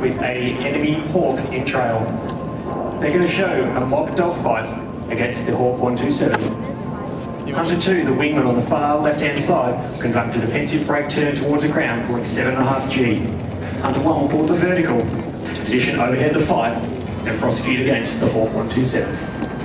with a enemy Hawk in trail. They're going to show a mock dogfight against the Hawk 127. Hunter 2, the wingman on the far left-hand side, conduct a defensive brake turn towards the ground, pulling 7.5 G. Hunter 1 will pull the vertical to position overhead the fight and prosecute against the Hawk 127.